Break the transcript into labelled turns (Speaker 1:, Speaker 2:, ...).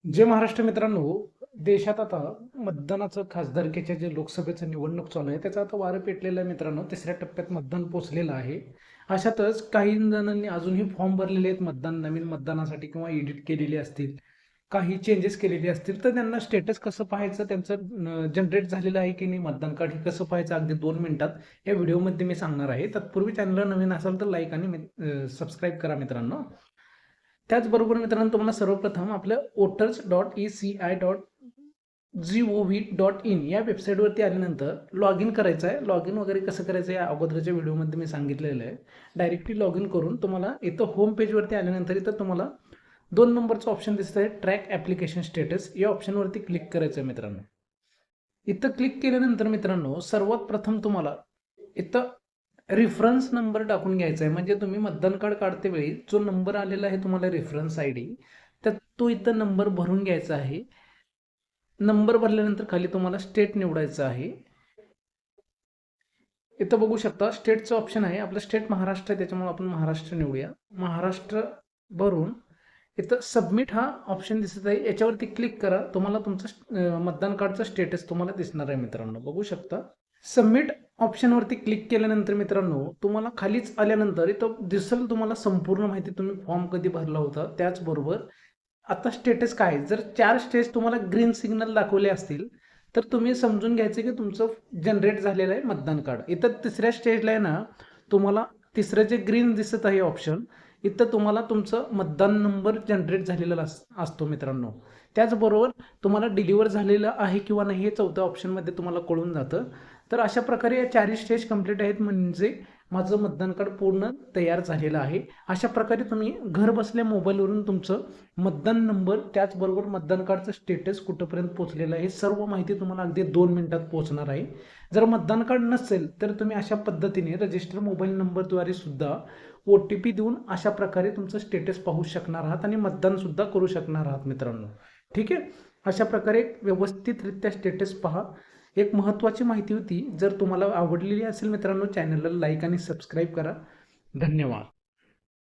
Speaker 1: जे महाराष्ट्र मित्रांनो, देशात आता मतदानाचं खासदारकीच्या जे लोकसभेचं निवडणूक चालू आहे त्याचा आता वारं पेटलेलं आहे मित्रांनो. तिसऱ्या टप्प्यात मतदान पोहोचलेलं आहे. अशातच काही जणांनी अजूनही फॉर्म भरलेले आहेत नवीन मतदानासाठी किंवा एडिट केलेले असतील, काही चेंजेस केलेले असतील, तर त्यांना स्टेटस कसं पाहायचं, त्यांचं जनरेट झालेलं आहे की नाही मतदान कार्ड, हे कसं पाहायचं अगदी 2 मिनिटात या व्हिडिओमध्ये मी सांगणार आहे. तत्पूर्वी चॅनलला नवीन असाल तर लाईक आणि सबस्क्राईब करा मित्रांनो. त्याचबरोबर मित्रांनो, तुम्हाला सर्वप्रथम आपलं voters.eci.gov.in या वेबसाईटवरती आल्यानंतर लॉग इन करायचं आहे. लॉग इन वगैरे कसं करायचं आहे अगोदरच्या व्हिडिओमध्ये मी सांगितलेलं आहे. डायरेक्टली लॉग इन करून तुम्हाला इथं होम पेजवरती आल्यानंतर इथं तुम्हाला 2 नंबरचं ऑप्शन दिसत आहे, ट्रॅक ॲप्लिकेशन स्टेटस. या ऑप्शनवरती क्लिक करायचं आहे मित्रांनो. इथं क्लिक केल्यानंतर मित्रांनो, सर्वात प्रथम तुम्हाला इथं रेफरन्स नंबर टाकून घ्यायचा आहे. म्हणजे तुम्ही मतदान कार्ड काढते वेळी जो नंबर आलेला आहे तुम्हाला रेफरन्स आय डी, तर तो इथं नंबर भरून घ्यायचा आहे. नंबर भरल्यानंतर खाली तुम्हाला स्टेट निवडायचं आहे. इथं बघू शकता स्टेटचं ऑप्शन आहे. आपलं स्टेट महाराष्ट्र आहे, त्याच्यामुळे आपण महाराष्ट्र निवडूया. महाराष्ट्र भरून इथं सबमिट हा ऑप्शन दिसत आहे, याच्यावरती क्लिक करा. तुम्हाला तुमचं मतदान कार्डचं स्टेटस तुम्हाला दिसणार आहे मित्रांनो, बघू शकता. सबमिट ऑप्शनवरती क्लिक केल्यानंतर मित्रांनो, तुम्हाला खालीच आल्यानंतर इथं दिसेल तुम्हाला संपूर्ण माहिती, तुम्ही फॉर्म कधी भरला होता, त्याचबरोबर आता स्टेटस काय. जर 4 स्टेज तुम्हाला ग्रीन सिग्नल दाखवले असतील तर तुम्ही समजून घ्यायचं की तुमचं जनरेट झालेलं आहे मतदान कार्ड. इथं तिसऱ्या स्टेजला आहे ना, तुम्हाला तिसरं जे ग्रीन दिसत आहे ऑप्शन, इथं तुम्हाला तुमचं मतदान नंबर जनरेट झालेला असतो मित्रांनो. त्याचबरोबर तुम्हाला डिलिव्हर झालेलं आहे किंवा नाही हे चौथ्या ऑप्शनमध्ये तुम्हाला कळून जातं. तर अशा प्रकारे या 4 स्टेज कंप्लीट आहेत, म्हणजे माझं मतदान कार्ड पूर्ण तयार झालेलं आहे. अशा प्रकारे तुम्ही घर बसल्या मोबाईलवरून तुमचं मतदान नंबर, त्याचबरोबर मतदान कार्डचं स्टेटस कुठंपर्यंत पोहोचलेलं आहे, सर्व माहिती तुम्हाला अगदी 2 मिनिटात पोहोचणार आहे. जर मतदान कार्ड नसेल तर तुम्ही अशा पद्धतीने रजिस्टर मोबाईल नंबरद्वारे सुद्धा OTP देऊन अशा प्रकारे तुमचं स्टेटस पाहू शकणार आहात आणि मतदान सुद्धा करू शकणार आहात मित्रांनो. ठीक आहे, अशा प्रकारे व्यवस्थितरित्या स्टेटस पहा. एक महत्त्वाची माहिती होती. जर तुम्हाला आवडलेली असेल मित्रांनो, चॅनलला लाईक आणि सबस्क्राईब करा. धन्यवाद.